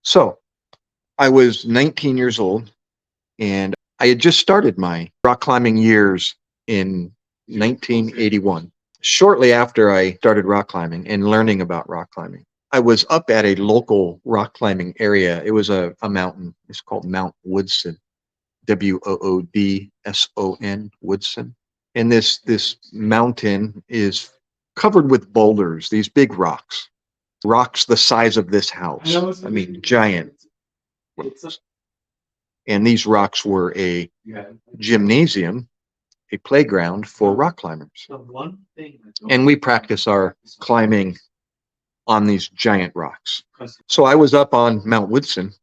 So I was 19 years old and I had just started my rock climbing years in 1981. Shortly after I started rock climbing and learning about rock climbing, I was up at a local rock climbing area. It was a mountain. It's called Mount Woodson, Woodson, Woodson. And this mountain is covered with boulders, these big rocks the size of this house. I mean, giant. And these rocks were a gymnasium, a playground for rock climbers. And we practice our climbing on these giant rocks. So I was up on Mount Woodson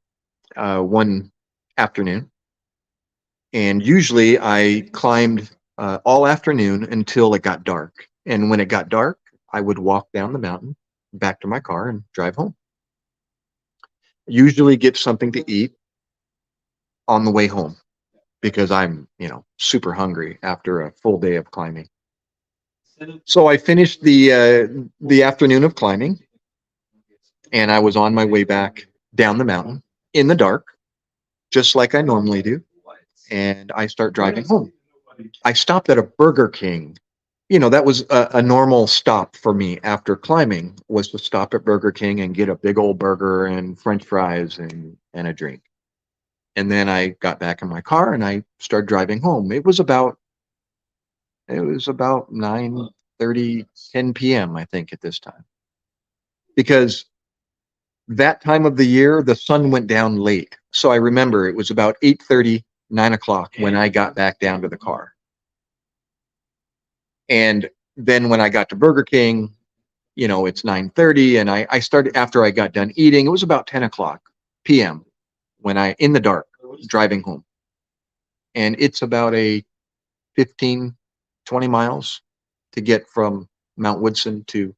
one afternoon, and usually I climbed all afternoon until it got dark. And when it got dark, I would walk down the mountain back to my car and drive home. Usually get something to eat on the way home because I'm, super hungry after a full day of climbing. So I finished the afternoon of climbing, and I was on my way back down the mountain in the dark, just like I normally do. And I start driving home. I stopped at a Burger King. That was a normal stop for me after climbing, was to stop at Burger King and get a big old burger and French fries and a drink. And then I got back in my car and I started driving home. It was about 9:30, 10 p.m., I think, at this time. Because that time of the year, the sun went down late. So I remember it was about 8:30, 9 o'clock when I got back down to the car. And then when I got to Burger King, it's 9:30, and I started, after I got done eating, it was about 10 o'clock p.m. when in the dark, driving home. And it's about a 15, 20 miles to get from Mount Woodson to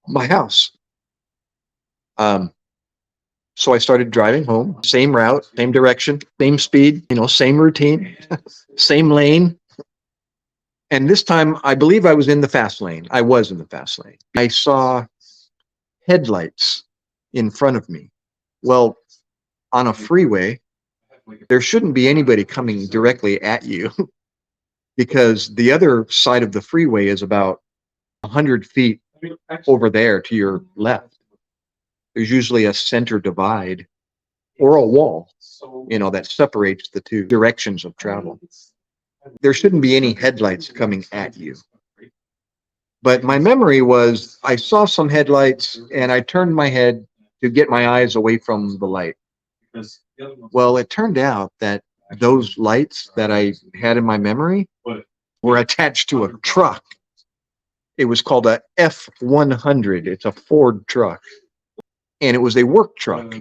my house. So I started driving home, same route, same direction, same speed, same routine, same lane. And this time, I believe I was in the fast lane. I was in the fast lane. I saw headlights in front of me. Well, on a freeway, there shouldn't be anybody coming directly at you because the other side of the freeway is about 100 feet over there to your left. There's usually a center divide or a wall, that separates the two directions of travel. There shouldn't be any headlights coming at you. But my memory was I saw some headlights and I turned my head to get my eyes away from the light. Well, it turned out that those lights that I had in my memory were attached to a truck. It was called a F-100. It's a Ford truck. And it was a work truck.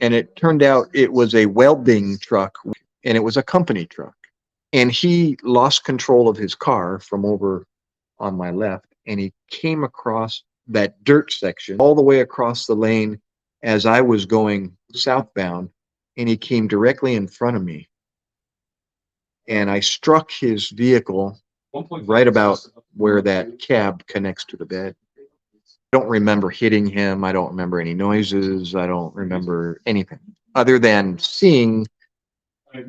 And it turned out it was a welding truck, and it was a company truck. And he lost control of his car from over on my left, and he came across that dirt section all the way across the lane as I was going southbound, and he came directly in front of me. And I struck his vehicle right about where that cab connects to the bed. I don't remember hitting him. I don't remember any noises. I don't remember anything other than seeing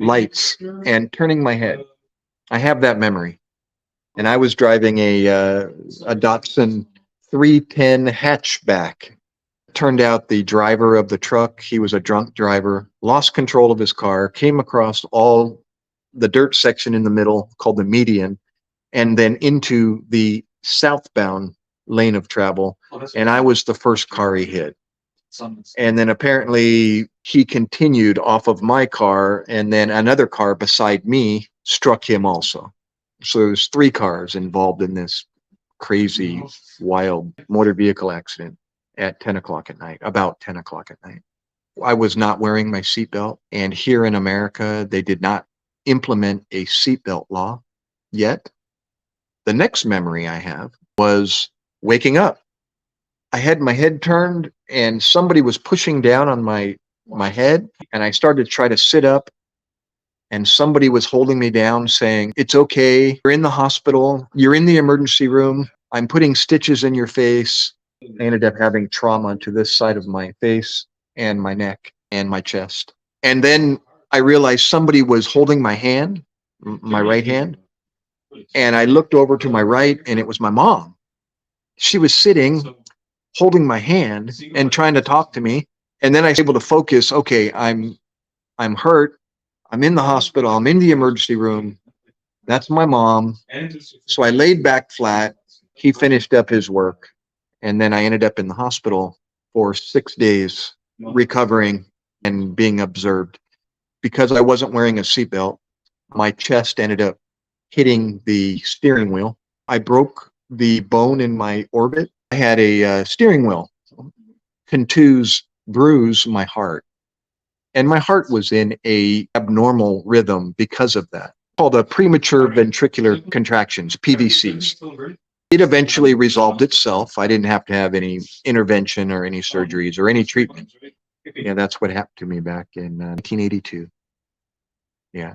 lights and turning my head. I have that memory. And I was driving a Datsun 310 hatchback. Turned out the driver of the truck, he was a drunk driver, lost control of his car, came across all the dirt section in the middle called the median, and then into the southbound lane of travel. And I was the first car he hit. And then apparently he continued off of my car, and then another car beside me struck him also. So there's 3 cars involved in this crazy, wild motor vehicle accident at 10 o'clock at night, about 10 o'clock at night. I was not wearing my seatbelt, and here in America, they did not implement a seatbelt law yet. The next memory I have was waking up. I had my head turned and somebody was pushing down on my head, and I started to try to sit up, and somebody was holding me down saying, "It's okay. You're in the hospital. You're in the emergency room. I'm putting stitches in your face." I ended up having trauma to this side of my face, and my neck and my chest. And then I realized somebody was holding my hand, my right hand. And I looked over to my right, and it was my mom. She was sitting, holding my hand and trying to talk to me. And then I was able to focus. Okay, I'm hurt. I'm in the hospital. I'm in the emergency room. That's my mom. So I laid back flat. He finished up his work. And then I ended up in the hospital for 6 days, recovering and being observed. Because I wasn't wearing a seatbelt, my chest ended up hitting the steering wheel. I broke the bone in my orbit. I had a steering wheel contuse, bruise my heart. And my heart was in a abnormal rhythm because of that, called a premature ventricular contractions, PVCs. It eventually resolved itself. I didn't have to have any intervention or any surgeries or any treatment. Yeah, that's what happened to me back in 1982. Yeah.